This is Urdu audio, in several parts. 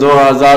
2000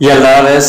LRS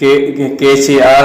KCR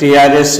TRS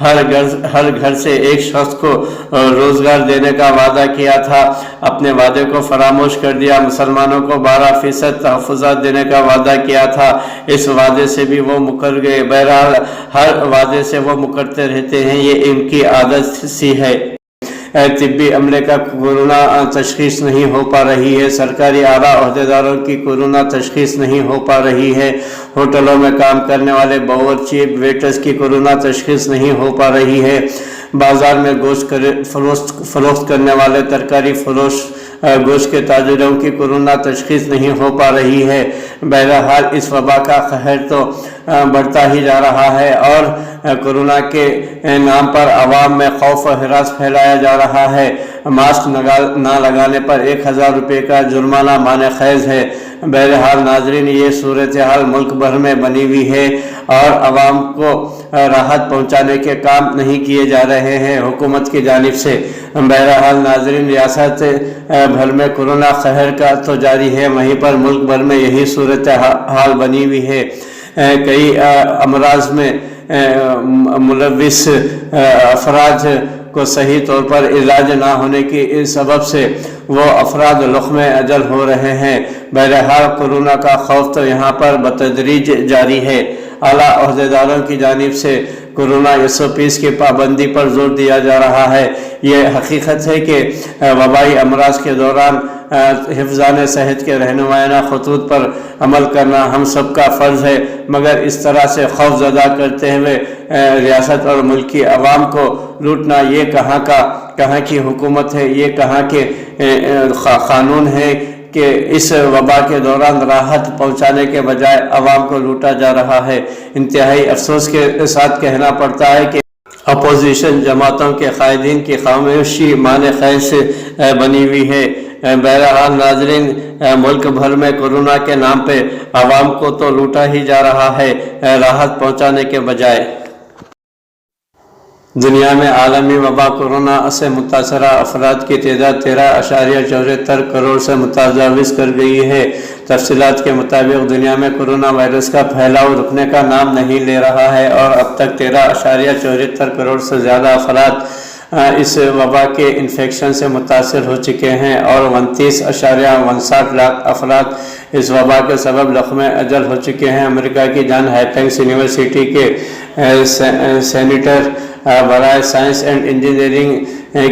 ہر گھر سے ایک شخص کو روزگار دینے کا وعدہ کیا تھا، اپنے وعدے کو فراموش کر دیا۔ مسلمانوں کو 12% تحفظات دینے کا وعدہ کیا تھا، اس وعدے سے بھی وہ مکر گئے۔ بہرحال ہر وعدے سے وہ مکرتے رہتے ہیں، یہ ان کی عادت سی ہے۔ طبی عملے کا کورونا تشخیص نہیں ہو پا رہی ہے، سرکاری اعلیٰ عہدیداروں کی کورونا تشخیص نہیں ہو پا رہی ہے، ہوٹلوں میں کام کرنے والے باورچی ویٹرز کی کورونا تشخیص نہیں ہو پا رہی ہے، بازار میں گوشت فروخت کرنے والے ترکاری فروش گوشت کے تاجروں کی کورونا تشخیص نہیں ہو پا رہی ہے۔ بہرحال اس وبا کا قہر تو بڑھتا ہی جا رہا ہے اور کورونا کے نام پر عوام میں خوف و ہراس پھیلایا جا رہا ہے۔ ماسک نہ لگانے پر 1000 روپے کا جرمانہ مانع خیز ہے۔ بہرحال ناظرین، یہ صورتحال ملک بھر میں بنی ہوئی ہے اور عوام کو راحت پہنچانے کے کام نہیں کیے جا رہے ہیں حکومت کی جانب سے۔ بہرحال ناظرین، ریاست بھر میں کورونا قہر کا تو جاری ہے، وہیں پر ملک بھر میں یہی صورتحال بنی ہوئی ہے۔ کئی امراض میں ملوث افراد کو صحیح طور پر علاج نہ ہونے کی سبب سے وہ افراد لقمہ اجل ہو رہے ہیں۔ بہرحال کورونا کا خوف تو یہاں پر بتدریج جاری ہے۔ اعلیٰ عہدیداروں کی جانب سے کورونا SOPs کی پابندی پر زور دیا جا رہا ہے۔ یہ حقیقت ہے کہ وبائی امراض کے دوران حفظان صحت کے رہنمائانہ خطوط پر عمل کرنا ہم سب کا فرض ہے، مگر اس طرح سے خوف زدہ کرتے ہوئے ریاست اور ملک کی عوام کو لوٹنا، یہ کہاں کی حکومت ہے، یہ کہاں کے قانون ہے کہ اس وبا کے دوران راحت پہنچانے کے بجائے عوام کو لوٹا جا رہا ہے۔ انتہائی افسوس کے ساتھ کہنا پڑتا ہے کہ اپوزیشن جماعتوں کے قائدین کی خاموشی مانع خیز بنی ہوئی ہے۔ بہرحال ناظرین، ملک بھر میں کورونا کے نام پہ عوام کو تو لوٹا ہی جا رہا ہے راحت پہنچانے کے بجائے۔ دنیا میں عالمی وبا کورونا سے متاثرہ افراد کی تعداد 13.74 کروڑ سے متجاوز کر گئی ہے۔ تفصیلات کے مطابق دنیا میں کورونا وائرس کا پھیلاؤ رکنے کا نام نہیں لے رہا ہے اور اب تک 13.74 کروڑ سے زیادہ افراد اس وبا کے انفیکشن سے متاثر ہو چکے ہیں اور 29.59 لاکھ افراد اس وبا کے سبب لقمہ اجل ہو چکے ہیں۔ امریکہ کی جان ہاپکنس یونیورسٹی کے سینیٹر برائے سائنس اینڈ انجینئرنگ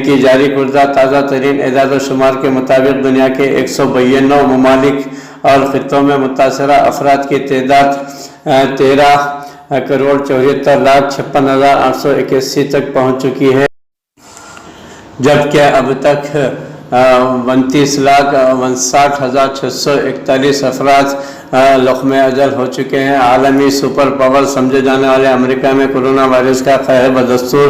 کی جاری کردہ تازہ ترین اعداد و شمار کے مطابق دنیا کے 192 ممالک اور خطوں میں متاثرہ افراد کی تعداد 13.74,56,881 تک پہنچ چکی ہے، جبکہ اب تک 29,59,641 افراد لقمہ اجل ہو چکے ہیں۔ عالمی سپر پاور سمجھے جانے والے امریکہ میں کورونا وائرس کا قہر بدستور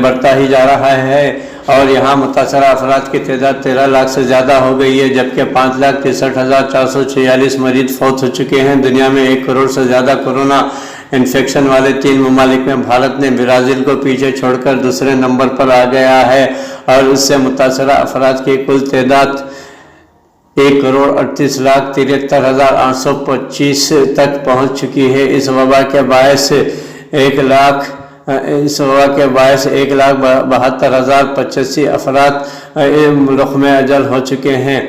بڑھتا ہی جا رہا ہے اور یہاں متاثرہ افراد کی تعداد 13 لاکھ سے زیادہ ہو گئی ہے، جبکہ 5,63,446 مریض فوت ہو چکے ہیں۔ دنیا میں 1 کروڑ سے زیادہ کورونا انفیکشن والے 3 ممالک میں بھارت نے برازیل کو پیچھے چھوڑ کر دوسرے نمبر پر آ گیا ہے اور اس سے متاثرہ افراد کی کل تعداد 1,38,73,825 تک پہنچ چکی ہے۔ اس وبا کے باعث 1,72,085 افراد لقمہ اجل ہو چکے ہیں۔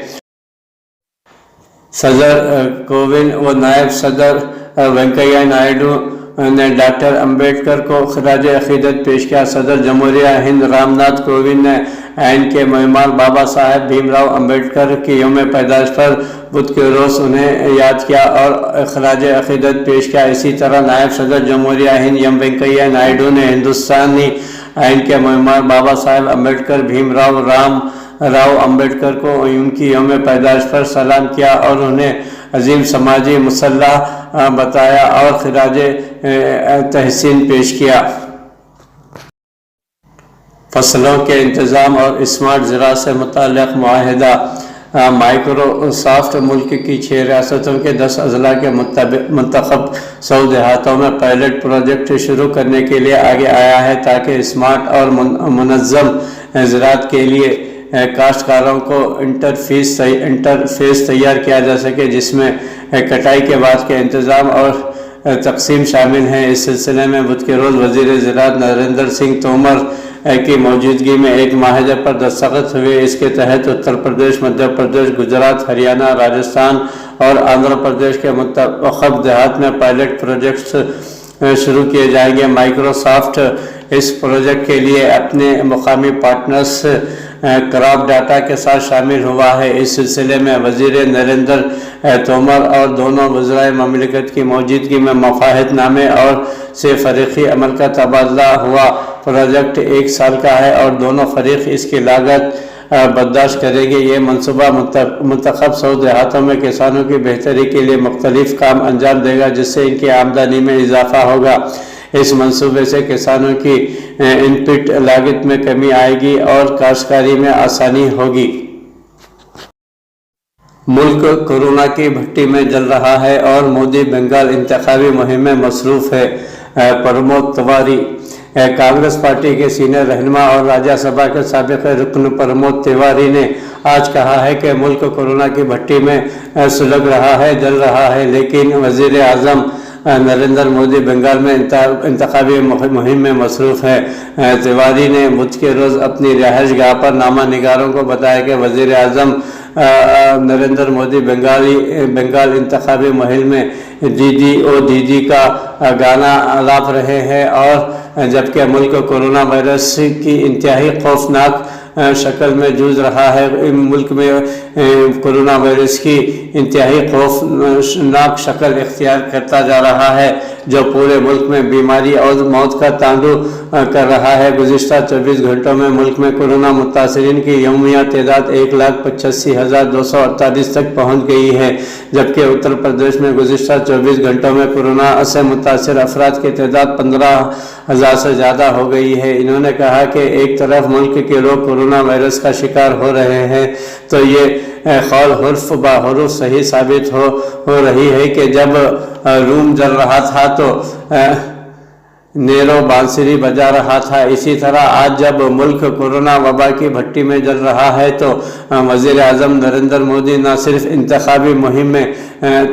صدر کووند و نائب صدر وینکیا نائیڈو نے ڈاکٹر امبیڈکر کو خراج عقیدت پیش کیا۔ صدر جمہوریہ ہند رام ناتھ کووند نے آئین کے معمار بابا صاحب بھیم راؤ امبیڈکر کی یوم پیدائش پر بدھ کے روز انہیں یاد کیا اور خراج عقیدت پیش کیا۔ اسی طرح نائب صدر جمہوریہ ہند ایم وینکیا نائیڈو نے ہندوستانی آئین کے معمار بابا صاحب امبیڈکر بھیم راؤ امبیڈکر کو ان کی یوم پیدائش پر سلام کیا اور انہیں عظیم سماجی مسلح بتایا اور خراج تحسین پیش کیا۔ فصلوں کے انتظام اور اسمارٹ زراعت سے متعلق معاہدہ مائیکروسافٹ ملک کی 6 ریاستوں کے 10 اضلاع کے منتخب 100 دیہاتوں میں پائلٹ پروجیکٹ شروع کرنے کے لیے آگے آیا ہے تاکہ اسمارٹ اور منظم زراعت کے لیے کاشتکاروں کو انٹرفیس تیار کیا جا سکے، جس میں کٹائی کے بعد کے انتظام اور تقسیم شامل ہیں۔ اس سلسلے میں بدھ کے روز وزیر زراعت نریندر سنگھ تومر کی موجودگی میں ایک معاہدے پر دستخط ہوئے۔ اس کے تحت اتر پردیش، مدھیہ پردیش، گجرات، ہریانہ، راجستھان اور آندھرا پردیش کے منتخب دیہات میں پائلٹ پروجیکٹس شروع کیے جائیں گے۔ مائیکروسافٹ اس پروجیکٹ کے لیے اپنے مقامی پارٹنرز کراپ ڈاٹا کے ساتھ شامل ہوا ہے۔ اس سلسلے میں وزیر نریندر تومر اور دونوں وزرائے مملکت کی موجودگی میں مفاہمت نامے اور سے فریقی عمل کا تبادلہ ہوا۔ پروجیکٹ 1 سال کا ہے اور دونوں فریق اس کی لاگت برداشت کریں گے۔ یہ منصوبہ منتخب 100 دیہاتوں میں کسانوں کی بہتری کے لیے مختلف کام انجام دے گا، جس سے ان کی آمدنی میں اضافہ ہوگا۔ اس منصوبے سے کسانوں کی انپٹ لاگت میں کمی آئے گی اور کاشتکاری میں آسانی ہوگی۔ ملک کورونا کی بھٹی میں جل رہا ہے اور مودی بنگال انتخابی مہم میں مصروف ہے۔ پرمود تیواری کانگریس پارٹی کے سینئر رہنما اور راجیہ سبھا کے سابق رکن پرمود تیواری نے آج کہا ہے کہ ملک کورونا کی بھٹی میں سلگ رہا ہے، جل رہا ہے، لیکن وزیر اعظم نریندر مودی بنگال میں انتخابی مہم میں مصروف ہے۔ تیواری نے بدھ کے روز اپنی رہائش گاہ پر نامہ نگاروں کو بتایا کہ وزیر اعظم نریندر مودی بنگال انتخابی مہم میں دیدی او دیدی کا گانا الاپ رہے ہیں، اور جبکہ ملک کورونا وائرس کی انتہائی خوفناک شکل میں جوجھ رہا ہے۔ ملک میں کورونا وائرس کی انتہائی خوفناک شکل اختیار کرتا جا رہا ہے، جو پورے ملک میں بیماری اور موت کا تانڈو کر رہا ہے۔ گزشتہ 24 گھنٹوں میں ملک میں کورونا متاثرین کی یومیہ تعداد 1,85,248 تک پہنچ گئی ہے، جبکہ اتر پردیش میں گزشتہ 24 گھنٹوں میں کورونا سے متاثر افراد کی تعداد 15,000 سے زیادہ ہو گئی ہے۔ انہوں نے کہا کہ ایک طرف ملک کے لوگ کورونا وائرس کا شکار ہو رہے ہیں تو یہ قول حرف بحرف صحیح ثابت ہو رہی ہے کہ جب روم جل رہا تھا تو نیرو بانسری بجا رہا تھا۔ اسی طرح آج جب ملک کورونا وبا کی بھٹی میں جل رہا ہے تو وزیر اعظم نریندر مودی نہ صرف انتخابی مہم میں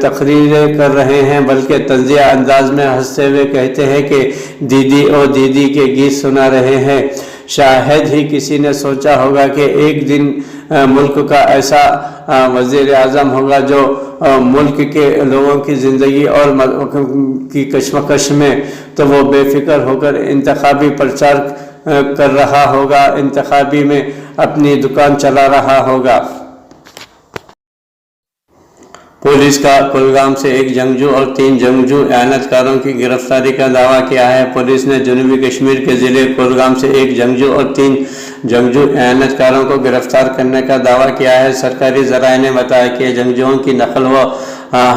تقریریں کر رہے ہیں بلکہ طنزیہ انداز میں ہنستے ہوئے کہتے ہیں کہ دیدی او دیدی کے گیت سنا رہے ہیں۔ شاید ہی کسی نے سوچا ہوگا کہ ایک دن ملک کا ایسا وزیر اعظم ہوگا جو ملک کے لوگوں کی زندگی اور کی کشمکش میں تو وہ بے فکر ہو کر انتخابی پرچار کر رہا ہوگا، انتخابی میں اپنی دکان چلا رہا ہوگا۔ پولیس کا کلگام سے ایک جنگجو اور 3 جنگجو اعانت کاروں کی گرفتاری کا دعویٰ کیا ہے۔ پولیس نے جنوبی کشمیر کے ضلع کلگام سے ایک جنگجو اور 3 جنگجو اعانت کاروں کو گرفتار کرنے کا دعویٰ کیا ہے۔ سرکاری ذرائع نے بتایا کہ جنگجوؤں کی نقل و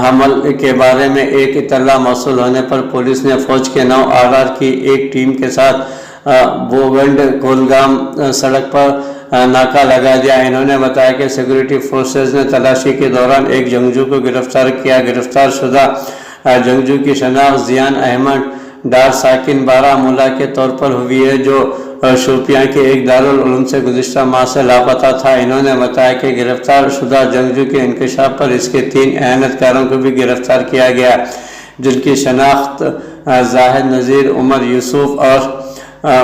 حمل کے بارے میں ایک اطلاع موصول ہونے پر پولیس نے فوج کے 9 RR کی ایک ٹیم کے ساتھ بوگنڈ کولگام سڑک پر ناکہ لگا دیا۔ انہوں نے بتایا کہ سیکورٹی فورسز نے تلاشی کے دوران ایک جنگجو کو گرفتار کیا۔ گرفتار شدہ جنگجو کی شناخت زیان احمد ڈار ساکن بارہ مولہ کے طور پر ہوئی ہے، جو شوپیاں کے ایک دارالعلوم سے گزشتہ ماہ سے لاپتہ تھا۔ انہوں نے بتایا کہ گرفتار شدہ جنگجو کے انکشاف پر اس کے 3 اعانت کاروں کو بھی گرفتار کیا گیا، جن کی شناخت زاہد نذیر، عمر یوسف اور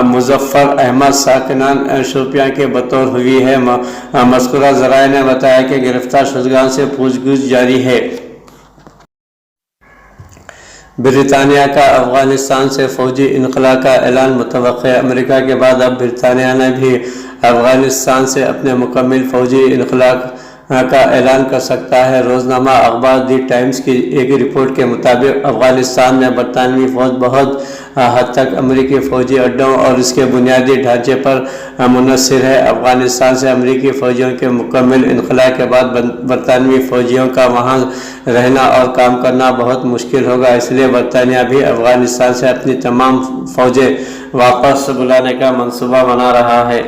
مظفر احمد ساکنان شوپیاں کے بطور ہوئی ہے۔ مذکورہ ذرائع نے بتایا کہ گرفتار شدگان سے پوچھ گچھ جاری ہے۔ برطانیہ کا افغانستان سے فوجی انخلاء کا اعلان متوقع۔ امریکہ کے بعد اب برطانیہ نے بھی افغانستان سے اپنے مکمل فوجی انخلاء کا اعلان کر سکتا ہے۔ روزنامہ اخبار دی ٹائمز کی ایک رپورٹ کے مطابق افغانستان میں برطانوی فوج بہت حد تک امریکی فوجی اڈوں اور اس کے بنیادی ڈھانچے پر منحصر ہے۔ افغانستان سے امریکی فوجیوں کے مکمل انخلاء کے بعد برطانوی فوجیوں کا وہاں رہنا اور کام کرنا بہت مشکل ہوگا، اس لیے برطانیہ بھی افغانستان سے اپنی تمام فوجیں واپس بلانے کا منصوبہ بنا رہا ہے۔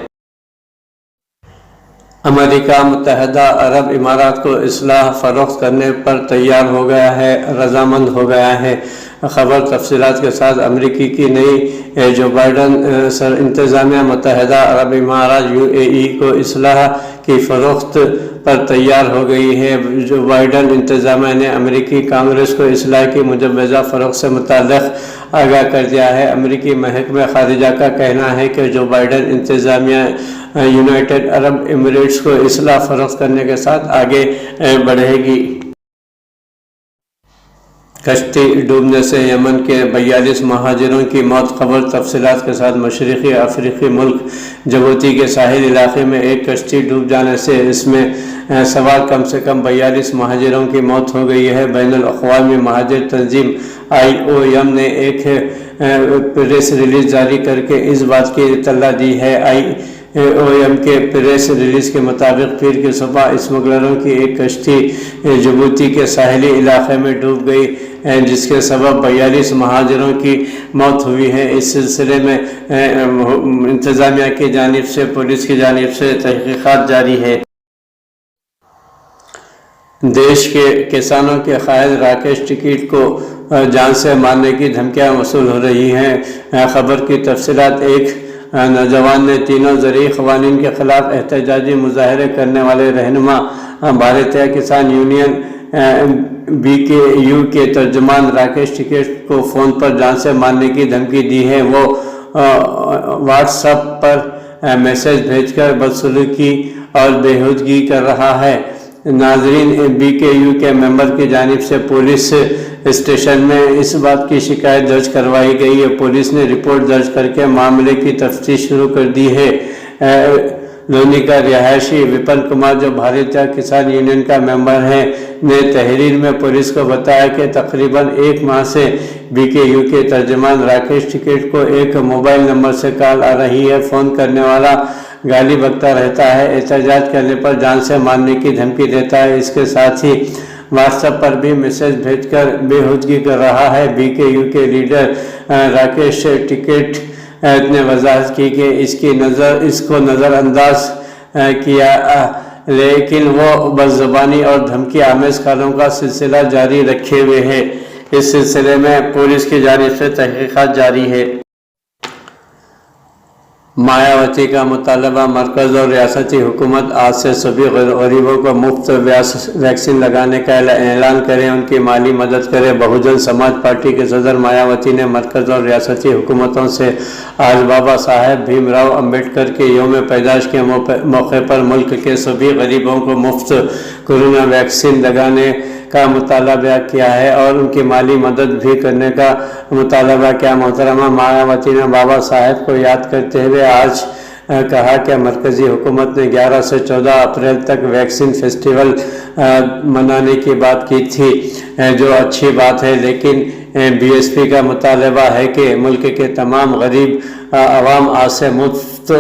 امریکہ متحدہ عرب امارات کو اسلحہ فروخت کرنے پر تیار ہو گیا ہے، رضامند ہو گیا ہے۔ خبر تفصیلات کے ساتھ امریکی کی نئی جو بائیڈن سر انتظامیہ متحدہ عرب امارات UAE کو اسلحہ کی فروخت پر تیار ہو گئی ہے۔ جو بائیڈن انتظامیہ نے امریکی کانگریس کو اسلحے کی مجوزہ فروخت سے متعلق آگاہ کر دیا ہے۔ امریکی محکمہ خارجہ کا کہنا ہے کہ جو بائیڈن انتظامیہ یونائیٹڈ عرب امریٹس کو اسلحہ فروخت کرنے کے ساتھ آگے بڑھے گی۔ کشتی ڈوبنے سے یمن کے 42 مہاجروں کی موت۔ خبر تفصیلات کے ساتھ۔ مشرقی افریقی ملک جبوتی کے ساحلی علاقے میں ایک کشتی ڈوب جانے سے اس میں سوار کم سے کم 42 مہاجروں کی موت ہو گئی ہے۔ بین الاقوامی مہاجر تنظیم IOM نے ایک پریس ریلیز جاری کر کے اس بات کی اطلاع دی ہے۔ IOM کے پریس ریلیز کے مطابق پیر کی صبح اسمگلروں کی ایک کشتی جبوتی کے ساحلی علاقے میں ڈوب گئی، جس کے سبب 42 مہاجروں کی موت ہوئی ہے۔ اس سلسلے میں انتظامیہ کی جانب سے پولیس کی جانب سے تحقیقات جاری ہے۔ دیش کے کسانوں کے قائد راکیش ٹکیٹ کو جان سے مارنے کی دھمکیاں موصول ہو رہی ہیں۔ خبر کی تفصیلات۔ ایک نوجوان نے تینوں زرعی قوانین کے خلاف احتجاجی مظاہرے کرنے والے رہنما بھارتیہ کسان یونین BKU کے ترجمان راکیش ٹکیٹ کو فون پر جان سے مارنے کی دھمکی دی ہے۔ وہ واٹس ایپ پر میسج بھیج کر بدسلوکی اور بےہودگی کر رہا ہے۔ ناظرین، BKU کے ممبر کی جانب سے پولیس اسٹیشن میں اس بات کی شکایت درج کروائی گئی ہے۔ پولیس نے رپورٹ درج کر کے معاملے کی تفتیش شروع کر دی ہے۔ لونی کا رہائشی وپن کمار، جو بھارتیہ کسان یونین کا ممبر ہے، نے تحریر میں پولیس کو بتایا کہ تقریباً ایک ماہ سے BKU کے ترجمان راکیش ٹکیٹ کو ایک موبائل نمبر سے کال آ رہی ہے۔ فون کرنے والا گالی بکتا رہتا ہے، احتجاج کرنے پر جان سے مارنے کی دھمکی دیتا ہے۔ اس کے ساتھ ہی واٹس ایپ پر بھی میسج بھیج کر بےہودگی کر رہا ہے۔ BKU کے لیڈر راکیش ٹکیٹ نے وضاحت کی کہ اس کو نظر انداز کیا، لیکن وہ بدزبانی اور دھمکی آمیز کالوں کا سلسلہ جاری رکھے ہوئے ہے۔ اس سلسلے میں پولیس کی جانب سے تحقیقات جاری ہے۔ مایاوتی کا مطالبہ، مرکز اور ریاستی حکومت آج سے سبھی غریبوں کو مفت ویکسین لگانے کا اعلان کریں، ان کی مالی مدد کریں۔ بہوجن سماج پارٹی کے صدر مایاوتی نے مرکز اور ریاستی حکومتوں سے آج بابا صاحب بھیم راؤ امبیڈکر کے یوم پیدائش کے موقع پر ملک کے سبھی غریبوں کو مفت کورونا ویکسین لگانے کا مطالبہ کیا ہے اور ان کی مالی مدد بھی کرنے کا مطالبہ کیا۔ محترمہ مایاوتی نے بابا صاحب کو یاد کرتے ہوئے آج کہا کہ مرکزی حکومت نے 11 سے 14 اپریل تک ویکسین فیسٹیول منانے کی بات کی تھی، جو اچھی بات ہے، لیکن BSP کا مطالبہ ہے کہ ملک کے تمام غریب عوام آج سے مفت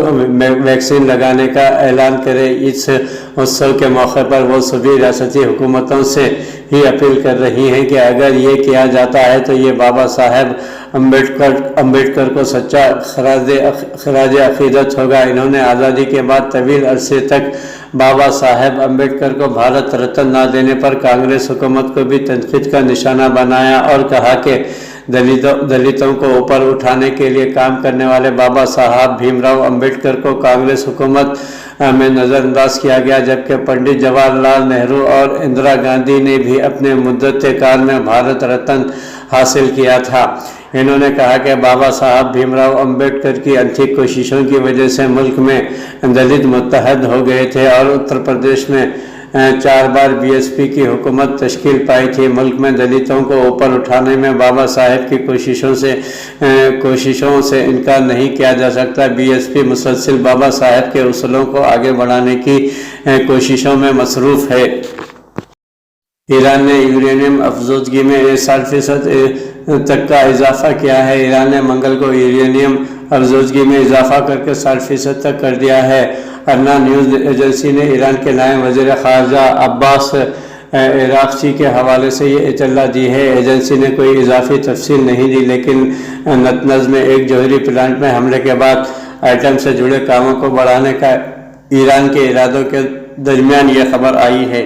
ویکسین لگانے کا اعلان کرے۔ اس اتسو کے موقع پر وہ سبھی ریاستی حکومتوں سے ہی اپیل کر رہی ہیں کہ اگر یہ کیا جاتا ہے تو یہ بابا صاحب امبیڈکر کو سچا خراج عقیدت ہوگا۔ انہوں نے آزادی کے بعد طویل عرصے تک بابا صاحب امبیڈکر کو بھارت رتن نہ دینے پر کانگریس حکومت کو بھی تنقید کا نشانہ بنایا اور کہا کہ دلتوں کو اوپر اٹھانے کے لیے کام کرنے والے بابا صاحب بھیم راؤ امبیڈکر کو کانگریس حکومت میں نظر انداز کیا گیا، جبکہ پنڈت جواہر لال نہرو اور اندرا گاندھی نے بھی اپنے مدت کال میں بھارت رتن حاصل کیا تھا۔ انہوں نے کہا کہ بابا صاحب بھیم راؤ امبیڈکر کی انتھک کوششوں کی وجہ سے ملک میں دلت متحد ہو گئے تھے اور اتر پردیش میں 4 بار BSP کی حکومت تشکیل پائی تھی۔ ملک میں دلتوں کو اوپر اٹھانے میں بابا صاحب کی کوششوں سے انکار نہیں کیا جا سکتا۔ BSP مسلسل بابا صاحب کے اصولوں کو آگے بڑھانے کی کوششوں میں مصروف ہے۔ ایران نے یورینیم افزودگی میں 60% تک کا اضافہ کیا ہے۔ ایران نے منگل کو یورینیم افزودگی میں اضافہ کر کے 60% تک کر دیا ہے۔ ارنا نیوز ایجنسی نے ایران کے نائب وزیر خارجہ عباس عراقچی کے حوالے سے یہ اطلاع دی ہے۔ ایجنسی نے کوئی اضافی تفصیل نہیں دی، لیکن نتنز میں ایک جوہری پلانٹ میں حملے کے بعد ایٹم سے جڑے کاموں کو بڑھانے کا ایران کے ارادوں کے درمیان یہ خبر آئی ہے۔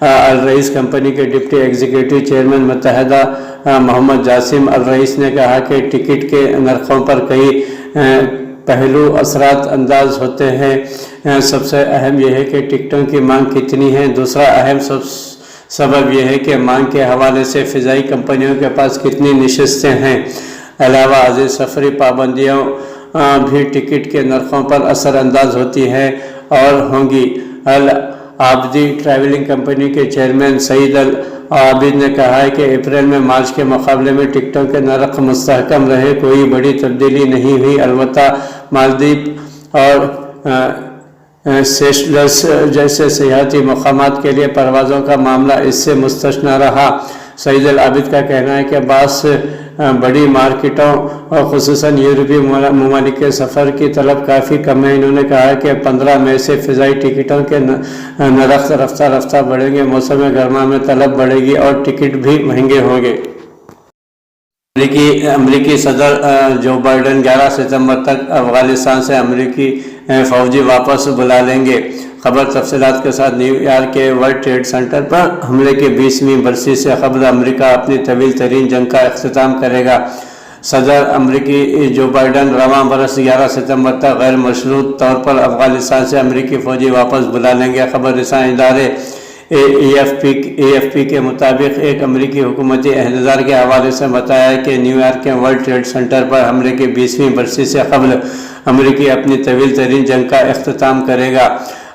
الرئیس کمپنی کے ڈپٹی ایگزیکٹو چیئرمین متحدہ محمد جاسم الرئیس نے کہا کہ ٹکٹ کے نرخوں پر کئی پہلو اثرات انداز ہوتے ہیں۔ سب سے اہم یہ ہے کہ ٹکٹوں کی مانگ کتنی ہے۔ دوسرا اہم سبب یہ ہے کہ مانگ کے حوالے سے فضائی کمپنیوں کے پاس کتنی نشستیں ہیں۔ علاوہ ازیں سفری پابندیوں بھی ٹکٹ کے نرخوں پر اثر انداز ہوتی ہیں اور ہوں گی۔ العابدی ٹریولنگ کمپنی کے چیئرمین سعید العابد نے کہا ہے کہ اپریل میں مارچ کے مقابلے میں ٹکٹوں کے نرخ مستحکم رہے، کوئی بڑی تبدیلی نہیں ہوئی۔ البتہ مالدیپ اور سیشلز جیسے سیاحتی مقامات کے لیے پروازوں کا معاملہ اس سے مستثنیٰ رہا۔ سعید العابد کا کہنا ہے کہ بعض بڑی مارکیٹوں اور خصوصاً یورپی ممالک کے سفر کی طلب کافی کم ہے۔ انہوں نے کہا کہ 15 مئی سے فضائی ٹکٹوں کے نرخ رفتہ رفتہ بڑھیں گے، موسم گرما میں طلب بڑھے گی اور ٹکٹ بھی مہنگے ہوں گے۔ امریکی صدر جو بائیڈن 11 ستمبر تک افغانستان سے امریکی فوجی واپس بلا لیں گے۔ خبر تفصیلات کے ساتھ نیو یارک کے ورلڈ ٹریڈ سینٹر پر حملے کے 20ویں برسی سے قبل امریکہ اپنی طویل ترین جنگ کا اختتام کرے گا۔ صدر امریکی جو بائیڈن رواں برس 11 ستمبر تک غیر مشروط طور پر افغانستان سے امریکی فوجی واپس بلا لیں گے۔ خبر رساں ادارے AFP کے مطابق ایک امریکی حکومتی عہدیدار کے حوالے سے بتایا کہ نیو یارک کے ورلڈ ٹریڈ سینٹر پر حملے کی 20ویں برسی سے قبل امریکی اپنی طویل ترین جنگ کا اختتام کرے گا۔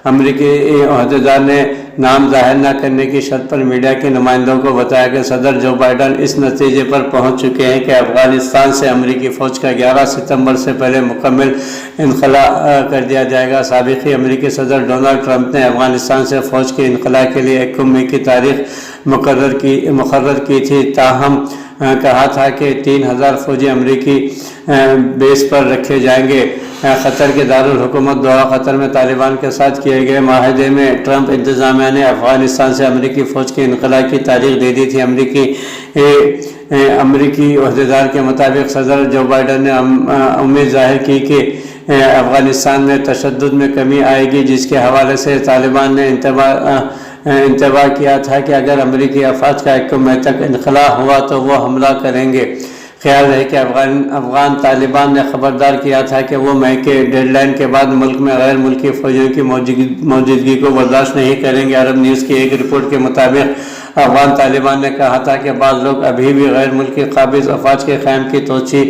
امریکی عہدیدار نے نام ظاہر نہ کرنے کی شرط پر میڈیا کے نمائندوں کو بتایا کہ صدر جو بائیڈن اس نتیجے پر پہنچ چکے ہیں کہ افغانستان سے امریکی فوج کا 11 ستمبر سے پہلے مکمل انخلاء کر دیا جائے گا۔ سابق امریکی صدر ڈونلڈ ٹرمپ نے افغانستان سے فوج کے انخلاء کے لیے 1 مئی کی تاریخ مقرر کی تھی، تاہم کہا تھا کہ 3000 فوجی امریکی بیس پر رکھے جائیں گے۔ قطر کے دارالحکومت دوحہ قطر میں طالبان کے ساتھ کیے گئے معاہدے میں ٹرمپ انتظامیہ نے افغانستان سے امریکی فوج کے انخلاء کی تاریخ دے دی تھی۔ امریکی عہدیدار کے مطابق صدر جو بائیڈن نے امید ظاہر کی کہ افغانستان میں تشدد میں کمی آئے گی، جس کے حوالے سے طالبان نے انتباہ کیا تھا کہ اگر امریکی افواج کا 1 مئی تک انخلاء ہوا تو وہ حملہ کریں گے۔ خیال ہے کہ افغان طالبان نے خبردار کیا تھا کہ وہ مئی کے ڈیڈ لائن کے بعد ملک میں غیر ملکی فوجیوں کی موجودگی کو برداشت نہیں کریں گے۔ عرب نیوز کی ایک رپورٹ کے مطابق افغان طالبان نے کہا تھا کہ بعض لوگ ابھی بھی غیر ملکی قابض افواج کے قیام کی توسیع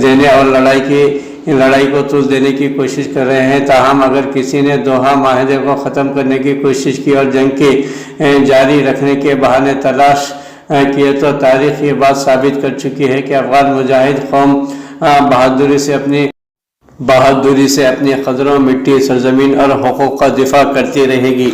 دینے اور لڑائی کو طول دینے کی کوشش کر رہے ہیں، تاہم اگر کسی نے دوحہ معاہدے کو ختم کرنے کی کوشش کی اور جنگ کی جاری رکھنے کے بہانے تلاش کیے تو تاریخ یہ بات ثابت کر چکی ہے کہ افغان مجاہد قوم بہادری سے اپنی قدروں، مٹی، سرزمین اور حقوق کا دفاع کرتی رہے گی۔